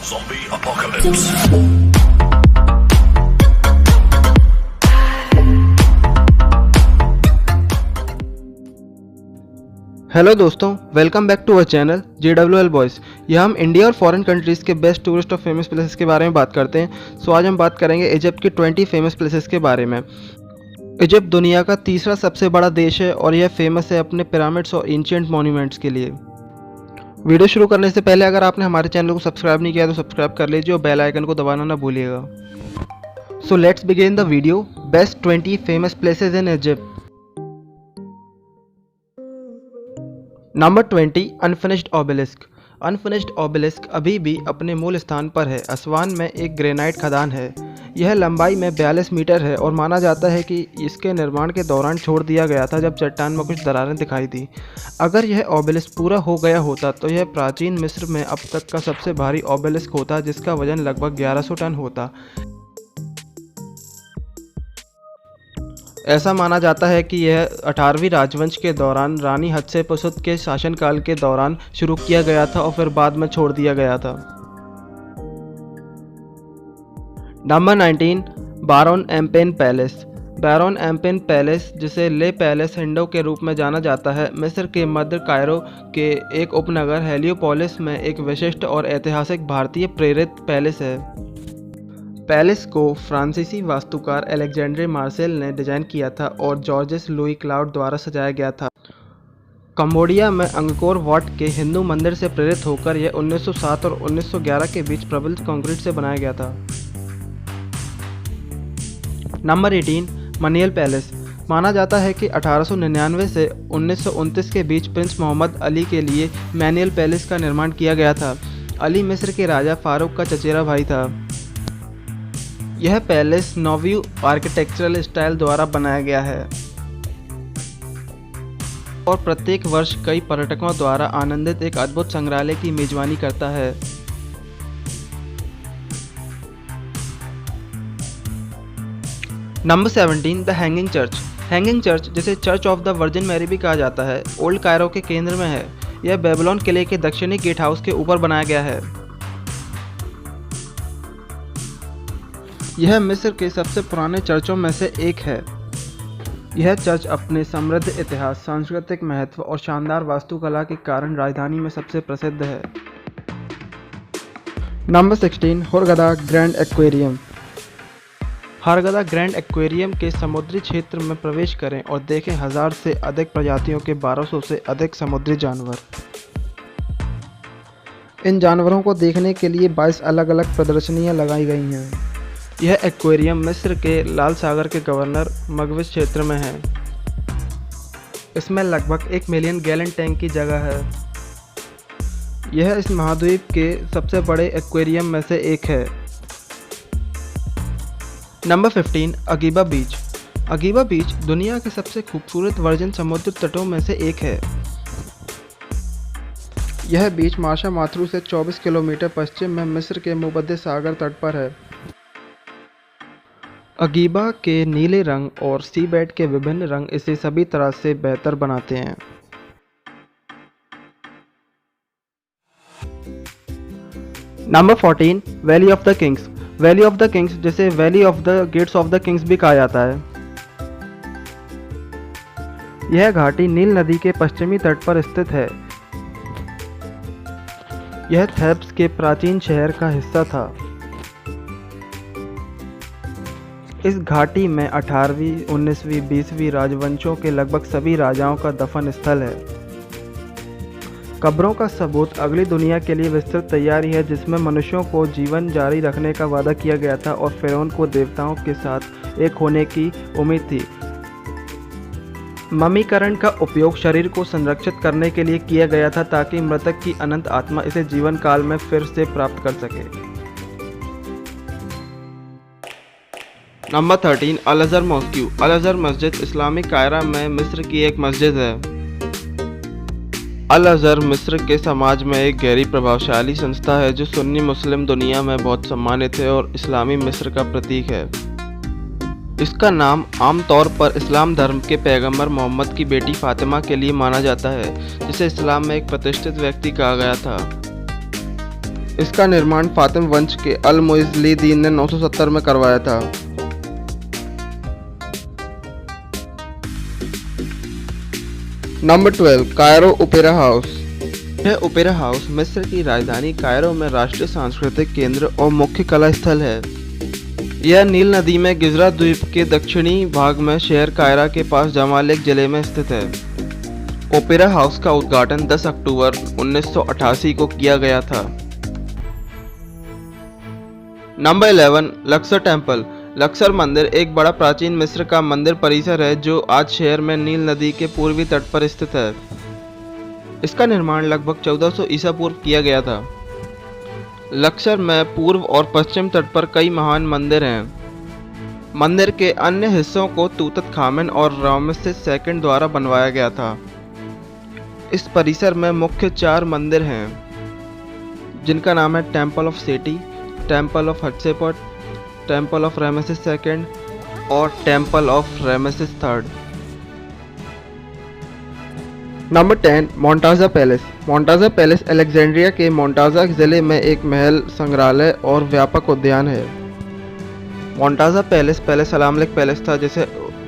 Zombie apocalypse. Hello दोस्तों, welcome back to our channel JWL boys. यहाँ हम India और फॉरेन कंट्रीज़ के बेस्ट टूरिस्ट और फेमस प्लेसेस के बारे में बात करते हैं। सो आज हम बात करेंगे इजिप्ट के 20 फेमस प्लेसेस के बारे में। इजिप्ट दुनिया का तीसरा सबसे बड़ा देश है और यह फेमस है अपने पिरामिड्स और एंशिएंट मॉन्यूमेंट्स के लिए। वीडियो शुरू करने से पहले अगर आपने हमारे चैनल को सब्सक्राइब नहीं किया तो सब्सक्राइब कर लीजिए और बेल आइकन को दबाना ना भूलिएगा। So let's begin the video. Best 20 famous places in Egypt. Number 20, unfinished obelisk. Unfinished obelisk अभी भी अपने मूल स्थान पर है। असवान में एक ग्रेनाइट खदान है। यह लंबाई में 42 मीटर है और माना जाता है कि इसके निर्माण के दौरान छोड़ दिया गया था जब चट्टान में कुछ दरारें दिखाई दी। अगर यह ओबेलिस्क पूरा हो गया होता तो यह प्राचीन मिस्र में अब तक का सबसे भारी ओबेलिस्क होता, जिसका वजन लगभग 1100 टन होता। ऐसा माना जाता है कि यह 18वीं राजवंश के दौरान रानी हत्शेपसुत के शासनकाल के दौरान शुरू किया गया था और फिर बाद में छोड़ दिया गया था। Number 19, Baron Empain palace. Baron Empain palace, जिसे ले पैलेस हिंडो के रूप में जाना जाता है, मिस्र के मध्य कायरो के एक उपनगर हेलियोपोलिस में एक विशिष्ट और ऐतिहासिक भारतीय प्रेरित पैलेस है। पैलेस को फ्रांसीसी वास्तुकार अलेक्जेंड्रे मार्सेल ने डिजाइन किया था और जॉर्जेस लुई क्लाउड द्वारा सजाया गया था। कंबोडिया में अंगकोर वाट के हिंदू मंदिर से प्रेरित होकर यह 1907 और 1911 के बीच प्रबलित कंक्रीट से बनाया गया था। Number 18, Manial palace. माना जाता है कि 1899 से 1929 के बीच प्रिंस मोहम्मद अली के लिए मैनियल पैलेस का निर्माण किया गया था। अली मिस्र के राजा फारूक का चचेरा भाई था। यह पैलेस नोव्यू आर्किटेक्चरल स्टाइल द्वारा बनाया गया है और प्रत्येक वर्ष कई पर्यटकों द्वारा आनंदित एक अद्भुत संग्रहालय की मेजबानी करता है। Number 17, the hanging church. Hanging church, जिसे church of the Virgin Mary भी कहा जाता है, ओल्ड कायरो के केंद्र में है। यह बेबीलोन किले के दक्षिणी गेट हाउस के ऊपर बनाया गया है। यह मिस्र के सबसे पुराने चर्चों में से एक है। यह चर्च अपने समृद्ध इतिहास, सांस्कृतिक महत्व और शानदार वास्तुकला के कारण राजधानी में सबसे प्रसिद्ध है। Number 16, Hurghada grand aquarium. Hurghada grand aquarium के समुद्री क्षेत्र में प्रवेश करें और देखें 1000 से अधिक प्रजातियों के 1200 से अधिक समुद्री जानवर। इन जानवरों को देखने के लिए 22 अलग अलग प्रदर्शनियां लगाई गई हैं। यह एक्वेरियम मिस्र के लाल सागर के गवर्नर मगविस क्षेत्र में है। इसमें लगभग 1 मिलियन गैलन टैंक की जगह है। यह इस महाद्वीप के सबसे बड़े एक्वेरियम में से एक है। नंबर 15, अगीबा बीच। अगीबा बीच दुनिया के सबसे खूबसूरत वर्जिन समुद्र तटों में से एक है। यह बीच मार्शा माथुरु से 24 किलोमीटर पश्चिम में मिस्र के भूमध्य सागर तट पर है। अगीबा के नीले रंग और सी बेड के विभिन्न रंग इसे सभी तरह से बेहतर बनाते हैं। Number 14, valley of the kings. Valley of the kings, जिसे valley of the gates of the kings भी कहा जाता है, यह घाटी नील नदी के पश्चिमी तट पर स्थित है। यह थेब्स के प्राचीन शहर का हिस्सा था। इस घाटी में 18वीं, 19वीं, 20वीं राजवंशों के लगभग सभी राजाओं का दफन स्थल है। कब्रों का सबूत अगली दुनिया के लिए विस्तृत तैयारी है, जिसमें मनुष्यों को जीवन जारी रखने का वादा किया गया था और फिरौन को देवताओं के साथ एक होने की उम्मीद थी। ममीकरण का उपयोग शरीर को संरक्षित करने के लिए किया गया था ताकि मृतक की अनंत आत्मा इसे जीवन काल में फिर से प्राप्त कर सके। नंबर 13, अल अज़हर मॉस्क्यू। अल अज़हर मस्जिद इस्लामिक कायरा में मिस्र की एक मस्जिद है। अल अज़हर मिस्र के समाज में एक गहरी प्रभावशाली संस्था है जो सुन्नी मुस्लिम दुनिया में बहुत सम्मानित है और इस्लामी मिस्र का प्रतीक है। इसका नाम आमतौर पर इस्लाम धर्म के पैगंबर मोहम्मद की बेटी फातिमा के लिए माना जाता है, जिसे इस्लाम में एक प्रतिष्ठित व्यक्ति कहा गया था। इसका निर्माण फातिम वंश के अल मुइज़्ज़िदीन ने 970 में करवाया था। Number 12, Cairo opera house. यह ओपेरा हाउस मिस्र की राजधानी कायरो में राष्ट्रीय सांस्कृतिक केंद्र और मुख्य कला स्थल है। यह नील नदी में गिज़रा द्वीप के दक्षिणी भाग में शहर कायरा के पास जमालेक जिले में स्थित है। ओपेरा हाउस का उद्घाटन 10 अक्टूबर 1988 को किया गया था। Number 11, Laksar temple. लक्सर मंदिर एक बड़ा प्राचीन मिस्र का मंदिर परिसर है जो आज शहर में नील नदी के पूर्वी तट पर स्थित है। इसका निर्माण लगभग 1400 ईसा पूर्व किया गया था। लक्सर में पूर्व और पश्चिम तट पर कई महान मंदिर हैं। मंदिर के अन्य हिस्सों को तूतनखामेन और रामेसेस II द्वारा बनवाया गया था। इस परिसर में मुख्य 4 मंदिर हैं जिनका नाम है temple of Seti, temple of Hatshepsut, temple of Ramesses II और temple of Ramesses III। Number 10, Montaza palace. Montaza palace Alexandria के मोंटाज़ा जिले में एक महल, संग्रहालय और व्यापक उद्यान है। मोंटाज़ा पैलेस पहले सलामलेक पैलेस था जिसे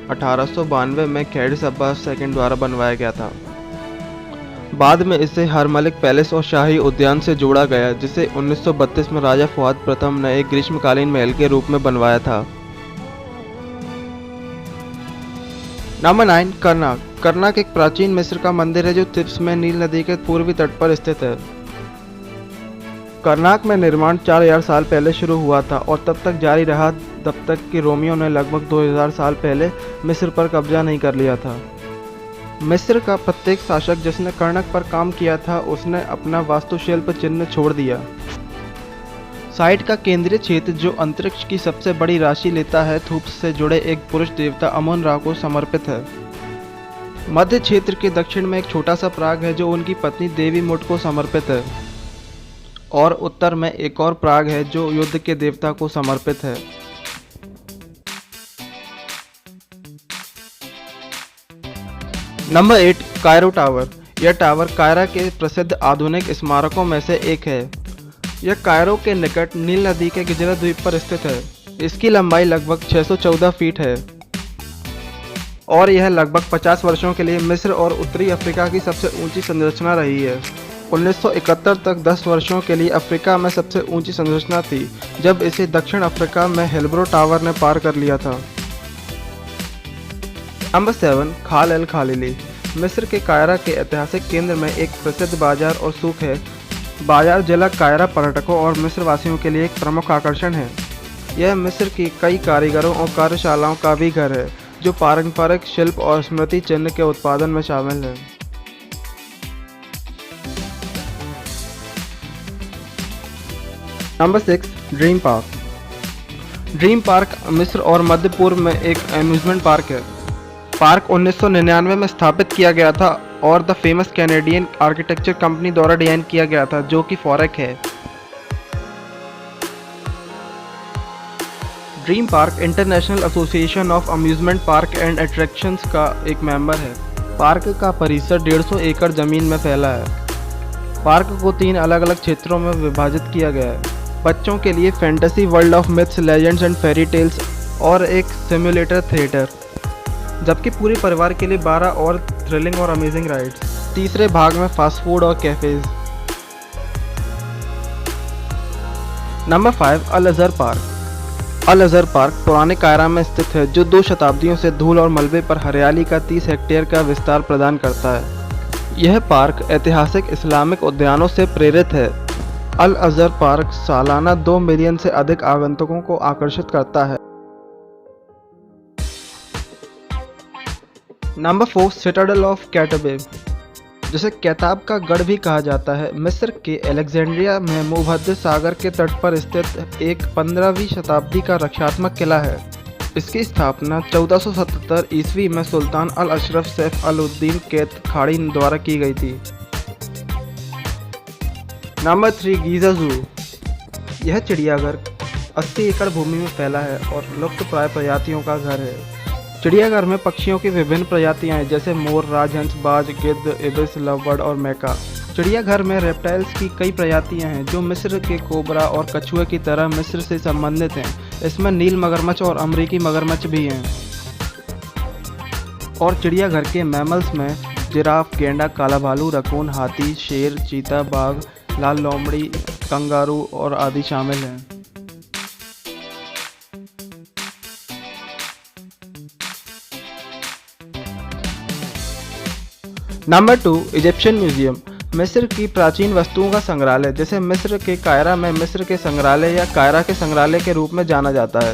1892 में खैरिस अब्बास II द्वारा बनवाया गया था। बाद में इसे हरमलिक पैलेस और शाही उद्यान से जोड़ा गया जिसे 1932 में राजा फुआद प्रथम ने एक ग्रीष्मकालीन महल के रूप में बनवाया था। नंबर 9, करनाक। करनाक एक प्राचीन मिस्र का मंदिर है जो तिब्स में नील नदी के पूर्वी तट पर स्थित है। करनाक में निर्माण 4000 साल पहले शुरू हुआ था और तब तक जारी रहा जब तक कि रोमियों ने लगभग 2000 साल पहले मिस्र पर कब्जा नहीं कर लिया था। मिस्र का प्रत्येक शासक जिसने करनक पर काम किया था उसने अपना वास्तुशिल्प चिन्ह छोड़ दिया। साइट का केंद्रीय क्षेत्र जो अंतरिक्ष की सबसे बड़ी राशि लेता है थूप्स से जुड़े एक पुरुष देवता अमोन रा को समर्पित है। मध्य क्षेत्र के दक्षिण में एक छोटा सा प्राग है जो उनकी पत्नी देवी मुट को समर्पित है और उत्तर में एक और प्राग है जो युद्ध के देवता को समर्पित है। Number 8, Cairo tower. यह टावर कायरा के प्रसिद्ध आधुनिक स्मारकों में से एक है। यह कायरो के निकट नील नदी के गिज़रा द्वीप पर स्थित है। इसकी लंबाई लगभग 614 फीट है और यह लगभग 50 वर्षों के लिए मिस्र और उत्तरी अफ्रीका की सबसे ऊंची संरचना रही है। 1971 तक 10 वर्षों के लिए अफ्रीका में सबसे ऊंची संरचना थी जब इसे दक्षिण अफ्रीका में हिल्ब्रो टावर ने पार कर लिया था। नंबर 7, खाल एल खालीली। मिस्र के कायरा के ऐतिहासिक केंद्र में एक प्रसिद्ध बाजार और सूक है। बाजार जिला कायरा पर्यटकों और मिस्र वासियों के लिए एक प्रमुख आकर्षण है। यह मिस्र की कई कारीगरों और कार्यशालाओं का भी घर है जो पारंपरिक शिल्प और स्मृति चिन्ह के उत्पादन में शामिल है। Number 6, dream park. Dream park मिस्र और मध्य पूर्व में एक एम्यूजमेंट पार्क है। पार्क 1999 में स्थापित किया गया था और the famous Canadian architecture company द्वारा डिजाइन किया गया था जो कि फॉरेक है। Dream park international association of amusement park and attractions का एक मेंबर है। पार्क का परिसर 150 एकड़ जमीन में फैला है। पार्क को 3 अलग अलग क्षेत्रों में विभाजित किया गया है। बच्चों के लिए fantasy world of myths, legends and fairy tales और एक सिमुलेटर थिएटर, जबकि पूरे परिवार के लिए 12 और थ्रिलिंग और अमेजिंग राइड्स। तीसरे भाग में फास्ट फूड और कैफेज। नंबर 5, अल अज़हर पार्क। अल अज़हर पार्क पुराने कायरा में स्थित है जो 2 शताब्दियों से धूल और मलबे पर हरियाली का 30 हेक्टेयर का विस्तार प्रदान करता है। यह पार्क ऐतिहासिक इस्लामिक उद्यानों से प्रेरित है। अल अज़हर पार्क सालाना 2 मिलियन से अधिक आगंतुकों को आकर्षित करता है। नंबर 4, सिटाडेल ऑफ कैटबेब, जिसे कैताब का गढ़ भी कहा जाता है, मिस्र के अलेक्जेंड्रिया में भूमध्य सागर के तट पर स्थित एक 15वीं शताब्दी का रक्षात्मक किला है। इसकी स्थापना 1477 ईस्वी में सुल्तान अल अशरफ सैफ अल उद्दीन कैत खाड़ी द्वारा की गई थी। Number 3, Giza zoo. यह चिड़ियाघर 80 एकड़ भूमि में फैला है और लुप्तप्राय प्रजातियों का घर है। चिड़ियाघर में पक्षियों की विभिन्न प्रजातियां हैं जैसे मोर, राजहंस, बाज, गिद्ध, इबिस, लवबर्ड और मैका। चिड़ियाघर में रेप्टाइल्स की कई प्रजातियां हैं जो मिस्र के कोबरा और कछुए की तरह मिस्र से संबंधित हैं। इसमें नील मगरमच्छ और अमरीकी मगरमच्छ भी हैं। और चिड़ियाघर के मैमल्स में जिराफ, गेंडा, काला भालू, रकून, हाथी, शेर, चीता, बाघ, लाल लोमड़ी, कंगारू और आदि शामिल हैं। Number 2, Egyptian museum. मिस्र की प्राचीन वस्तुओं का संग्रहालय, जिसे मिस्र के कायरा में मिस्र के संग्रहालय या कायरा के संग्रहालय के रूप में जाना जाता है।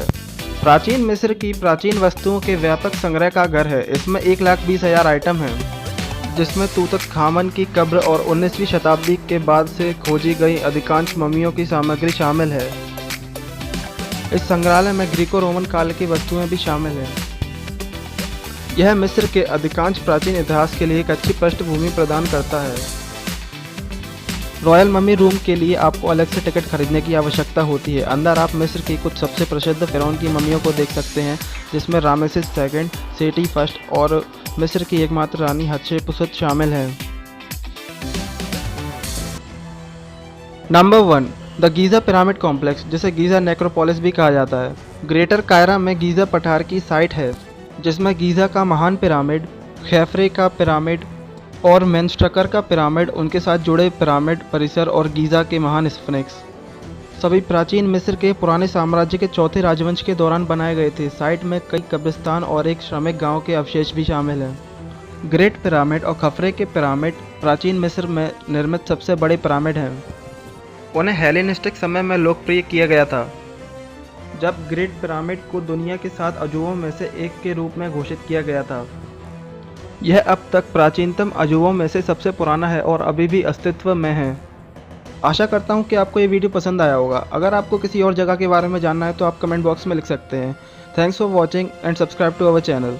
प्राचीन मिस्र की प्राचीन वस्तुओं के व्यापक संग्रह का घर है। इसमें 1,20,000 आइटम हैं, जिसमें तूतनखामन की कब्र और 19वीं शताब्दी के बाद से खोजी गई अधिकांश मम्मियों की सामग्री शामिल है। इस संग्रहालय में ग्रीको रोमन काल की वस्तुएं भी शामिल हैं। यह मिस्र के अधिकांश प्राचीन इतिहास के लिए एक अच्छी पृष्ठभूमि प्रदान करता है। रॉयल मम्मी रूम के लिए आपको अलग से टिकट खरीदने की आवश्यकता होती है। अंदर आप मिस्र की कुछ सबसे प्रसिद्ध फिरौन की मम्मियों को देख सकते हैं, जिसमें रामेसिस II, सेटी फर्स्ट और मिस्र की एकमात्र रानी हत्शेपसुत शामिल है। Number 1, the Giza pyramid complex, जिसे गीज़ा नेक्रोपोलिस भी कहा जाता है। ग्रेटर कायरा में गीज़ा पठार की साइट है, जिसमें गीज़ा का महान पिरामिड, खेफ्रे का पिरामिड और मेनस्ट्रकर का पिरामिड, उनके साथ जुड़े पिरामिड परिसर और गीज़ा के महान स्फिंक्स सभी प्राचीन मिस्र के पुराने साम्राज्य के चौथे राजवंश के दौरान बनाए गए थे। साइट में कई कब्रिस्तान और एक श्रमिक गांव के अवशेष भी शामिल हैं। ग्रेट पिरामिड और खफरे के पिरामिड प्राचीन मिस्र में निर्मित सबसे बड़े पिरामिड हैं। उन्हें हेलेनिस्टिक समय में लोकप्रिय किया गया था, जब ग्रेट पिरामिड को दुनिया के 7 अजूबों में से एक के रूप में घोषित किया गया था। यह अब तक प्राचीनतम अजूबों में से सबसे पुराना है और अभी भी अस्तित्व में है। आशा करता हूँ कि आपको ये वीडियो पसंद आया होगा। अगर आपको किसी और जगह के बारे में जानना है तो आप कमेंट बॉक्स में लिख सकते हैं। Thanks for watching and subscribe to our channel.